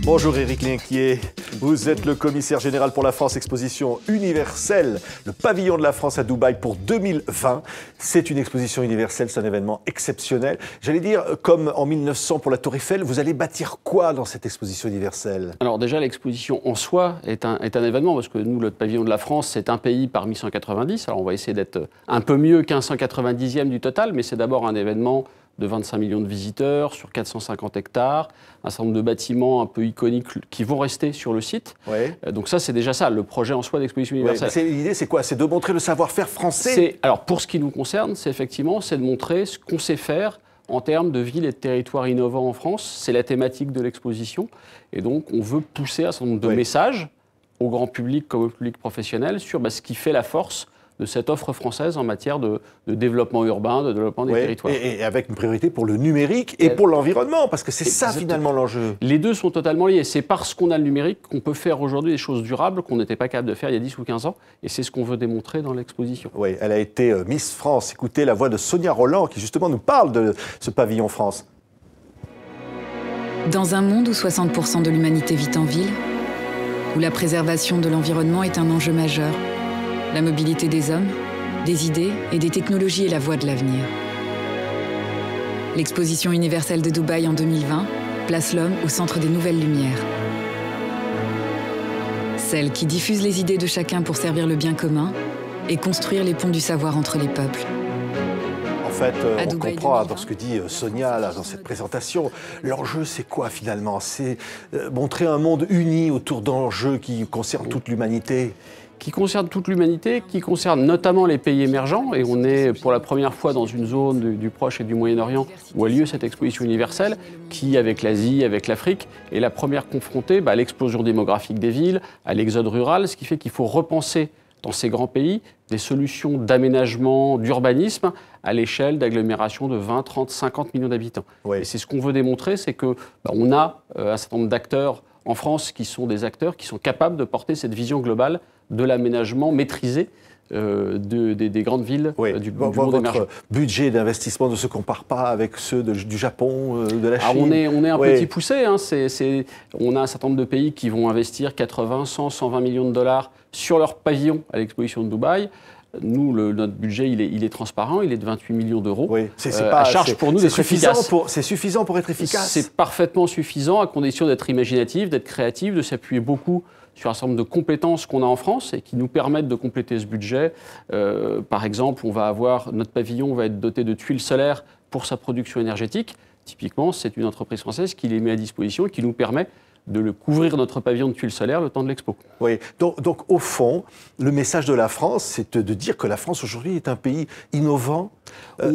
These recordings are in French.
Bonjour Éric Lienquier, vous êtes le commissaire général pour la France Exposition Universelle, le pavillon de la France à Dubaï pour 2020. C'est une exposition universelle, c'est un événement exceptionnel. J'allais dire, comme en 1900 pour la Tour Eiffel, vous allez bâtir quoi dans cette exposition universelle? Alors déjà, l'exposition en soi est un événement, parce que nous, le pavillon de la France, c'est un pays parmi 190. Alors on va essayer d'être un peu mieux qu'un 190e du total, mais c'est d'abord un événement de 25 millions de visiteurs sur 450 hectares, un certain nombre de bâtiments un peu iconiques qui vont rester sur le site. Ouais. Donc ça, c'est déjà ça, le projet en soi d'exposition universelle. Ouais, l'idée, c'est quoi? C'est de montrer le savoir-faire français? Alors pour ce qui nous concerne, c'est de montrer ce qu'on sait faire en termes de villes et de territoires innovants en France. C'est la thématique de l'exposition. Et donc, on veut pousser un certain nombre de messages au grand public comme au public professionnel sur ce qui fait la force de cette offre française en matière de développement urbain, de développement des territoires. Et avec une priorité pour le numérique et pour l'environnement, parce que c'est ça finalement l'enjeu. Les deux sont totalement liés. C'est parce qu'on a le numérique qu'on peut faire aujourd'hui des choses durables qu'on n'était pas capable de faire il y a 10 ou 15 ans. Et c'est ce qu'on veut démontrer dans l'exposition. Oui, elle a été Miss France. Écoutez la voix de Sonia Rolland qui justement nous parle de ce pavillon France. Dans un monde où 60% de l'humanité vit en ville, où la préservation de l'environnement est un enjeu majeur, la mobilité des hommes, des idées et des technologies est la voie de l'avenir. L'exposition universelle de Dubaï en 2020 place l'homme au centre des nouvelles lumières. Celle qui diffuse les idées de chacun pour servir le bien commun et construire les ponts du savoir entre les peuples. En fait, on comprend dans ce que dit Sonia là, dans cette présentation. L'enjeu, c'est quoi finalement? C'est montrer un monde uni autour d'enjeux qui concernent toute l'humanité. Qui concerne toute l'humanité, qui concerne notamment les pays émergents. Et on est pour la première fois dans une zone du Proche et du Moyen-Orient où a lieu cette exposition universelle, qui, avec l'Asie, avec l'Afrique, est la première confrontée à l'explosion démographique des villes, à l'exode rural, ce qui fait qu'il faut repenser dans ces grands pays des solutions d'aménagement, d'urbanisme à l'échelle d'agglomérations de 20, 30, 50 millions d'habitants. Ouais. Et c'est ce qu'on veut démontrer, c'est que on a un certain nombre d'acteurs en France qui sont des acteurs qui sont capables de porter cette vision globale de l'aménagement maîtrisé des grandes villes du monde émergent. Votre budget d'investissement ne se compare pas avec ceux du Japon, de la Chine? On est un petit poussé. On a un certain nombre de pays qui vont investir 80, 100, 120 millions de dollars sur leur pavillon à l'exposition de Dubaï. Nous, notre budget, il est transparent, il est de 28 millions d'euros. Oui, à charge pour nous d'être efficace. C'est suffisant pour être efficace? C'est parfaitement suffisant, à condition d'être imaginatif, d'être créatif, de s'appuyer beaucoup sur un certain nombre de compétences qu'on a en France et qui nous permettent de compléter ce budget. Par exemple, notre pavillon va être doté de tuiles solaires pour sa production énergétique. Typiquement, c'est une entreprise française qui les met à disposition et qui nous permet de couvrir notre pavillon de tuiles solaires le temps de l'expo. Oui, donc au fond, le message de la France, c'est de dire que la France aujourd'hui est un pays innovant.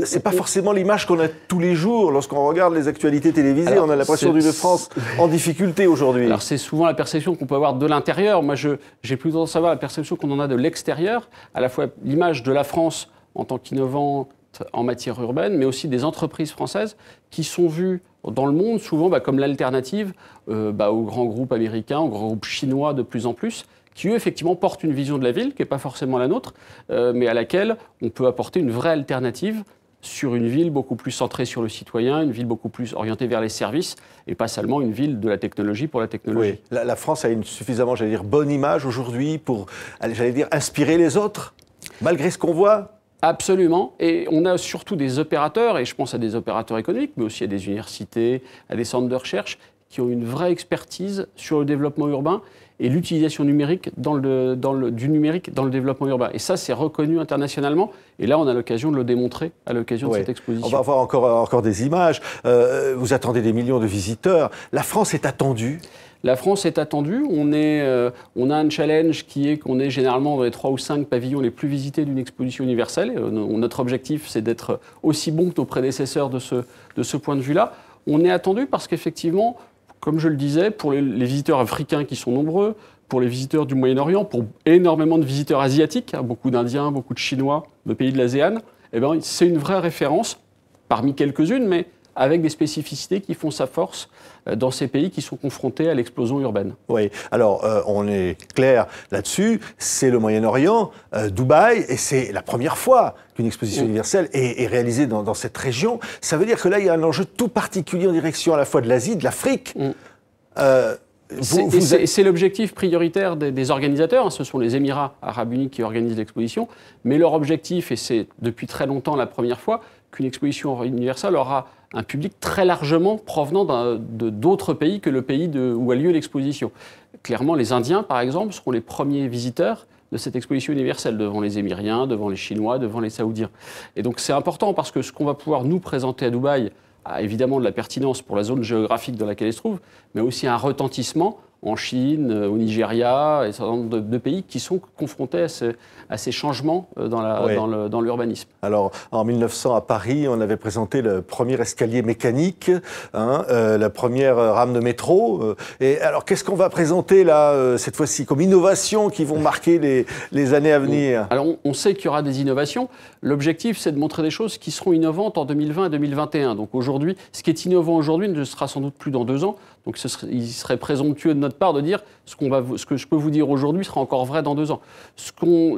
C'est pas forcément l'image qu'on a tous les jours. Lorsqu'on regarde les actualités télévisées, on a l'impression d'une France en difficulté aujourd'hui. Alors c'est souvent la perception qu'on peut avoir de l'intérieur. Moi, j'ai plutôt tendance à avoir la perception qu'on en a de l'extérieur, à la fois l'image de la France en tant qu'innovante en matière urbaine, mais aussi des entreprises françaises qui sont vues dans le monde souvent comme l'alternative aux grands groupes américains, aux grands groupes chinois de plus en plus, qui eux effectivement portent une vision de la ville qui n'est pas forcément la nôtre, mais à laquelle on peut apporter une vraie alternative sur une ville beaucoup plus centrée sur le citoyen, une ville beaucoup plus orientée vers les services, et pas seulement une ville de la technologie pour la technologie. Oui. La France a une suffisamment, bonne image aujourd'hui pour, inspirer les autres, malgré ce qu'on voit? Absolument. Et on a surtout des opérateurs, et je pense à des opérateurs économiques, mais aussi à des universités, à des centres de recherche, qui ont une vraie expertise sur le développement urbain et l'utilisation numérique du numérique dans le développement urbain. Et ça, c'est reconnu internationalement. Et là, on a l'occasion de le démontrer à l'occasion de cette exposition. On va voir encore des images. Vous attendez des millions de visiteurs. La France est attendue. La France est attendue. On a un challenge qui est qu'on est généralement dans les 3 ou 5 pavillons les plus visités d'une exposition universelle. Notre objectif, c'est d'être aussi bon que nos prédécesseurs de ce point de vue-là. On est attendu parce qu'effectivement, comme je le disais, pour les visiteurs africains qui sont nombreux, pour les visiteurs du Moyen-Orient, pour énormément de visiteurs asiatiques, beaucoup d'Indiens, beaucoup de Chinois, de pays de l'ASEAN, c'est une vraie référence, parmi quelques-unes, mais avec des spécificités qui font sa force dans ces pays qui sont confrontés à l'explosion urbaine. Oui, alors on est clair là-dessus, c'est le Moyen-Orient, Dubaï, et c'est la première fois qu'une exposition universelle est réalisée dans cette région. Ça veut dire que là, il y a un enjeu tout particulier en direction à la fois de l'Asie, de l'Afrique. C'est l'objectif prioritaire des organisateurs, hein, ce sont les Émirats arabes unis qui organisent l'exposition, mais leur objectif, et c'est depuis très longtemps la première fois, qu'une exposition universelle aura un public très largement provenant d'autres pays que le pays où a lieu l'exposition. Clairement, les Indiens, par exemple, seront les premiers visiteurs de cette exposition universelle, devant les Émiriens, devant les Chinois, devant les Saoudiens. Et donc c'est important parce que ce qu'on va pouvoir nous présenter à Dubaï a évidemment de la pertinence pour la zone géographique dans laquelle elle se trouve, mais aussi un retentissement en Chine, au Nigeria, et un certain nombre de pays qui sont confrontés à ces changements dans l'urbanisme. Alors, en 1900, à Paris, on avait présenté le premier escalier mécanique, la première rame de métro. Et alors, qu'est-ce qu'on va présenter là, cette fois-ci, comme innovation qui vont marquer les années à venir? Alors, on sait qu'il y aura des innovations. L'objectif, c'est de montrer des choses qui seront innovantes en 2020 et 2021. Donc aujourd'hui, ce qui est innovant aujourd'hui ne sera sans doute plus dans 2 ans. Donc il serait présomptueux de notre part de dire ce que je peux vous dire aujourd'hui sera encore vrai dans 2 ans.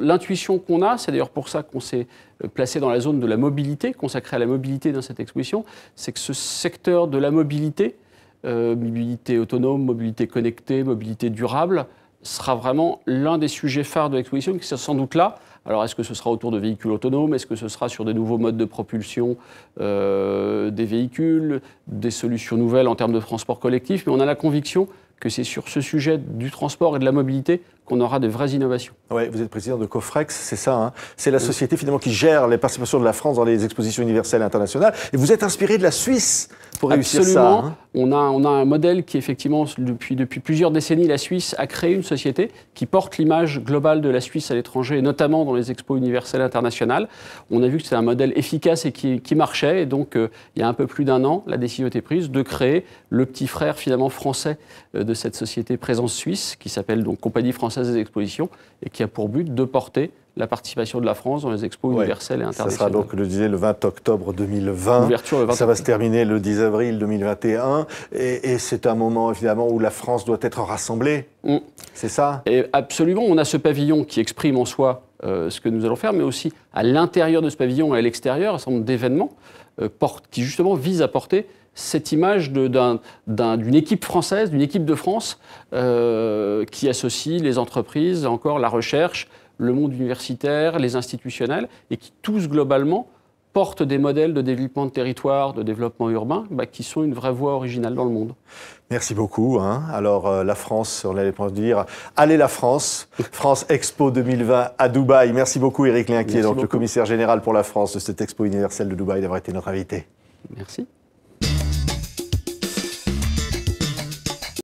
L'intuition qu'on a, c'est d'ailleurs pour ça qu'on s'est placé dans la zone de la mobilité, consacrée à la mobilité dans cette exposition, c'est que ce secteur de la mobilité, mobilité autonome, mobilité connectée, mobilité durable, sera vraiment l'un des sujets phares de l'exposition, qui sera sans doute là. Alors, est-ce que ce sera autour de véhicules autonomes? Est-ce que ce sera sur des nouveaux modes de propulsion des véhicules, des solutions nouvelles en termes de transport collectif? Mais on a la conviction que c'est sur ce sujet du transport et de la mobilité qu'on aura de vraies innovations. Oui, vous êtes président de Cofrex, c'est ça, hein? C'est la société finalement qui gère les participations de la France dans les expositions universelles internationales. Et vous êtes inspiré de la Suisse pour réussir Absolument. ça. Hein? On a un modèle qui, effectivement, depuis plusieurs décennies, la Suisse a créé une société qui porte l'image globale de la Suisse à l'étranger, et notamment dans les expos universelles internationales. On a vu que c'était un modèle efficace et qui marchait. Et donc, il y a un peu plus d'1 an, la décision a été prise de créer le petit frère, finalement, français de cette société Présence Suisse, qui s'appelle donc Compagnie française des expositions, et qui a pour but de porter la participation de la France dans les expos universelles et internationales. Ça sera donc, je disais, le 20 octobre 2020. Ouverture le 20 ça va se terminer le 10 avril 2021. Et c'est un moment, évidemment, où la France doit être rassemblée. C'est ça? Et absolument. On a ce pavillon qui exprime en soi ce que nous allons faire, mais aussi à l'intérieur de ce pavillon et à l'extérieur, un certain nombre d'événements qui, justement, visent à porter cette image d'une équipe française, d'une équipe de France qui associe les entreprises, encore la recherche, le monde universitaire, les institutionnels, et qui tous globalement portent des modèles de développement de territoire, de développement urbain, qui sont une vraie voie originale dans le monde. Merci beaucoup. Alors la France, on allait dire, allez la France, France Expo 2020 à Dubaï. Merci beaucoup Éric Lienquier, donc le commissaire général pour la France de cette Expo universelle de Dubaï, d'avoir été notre invité. Merci.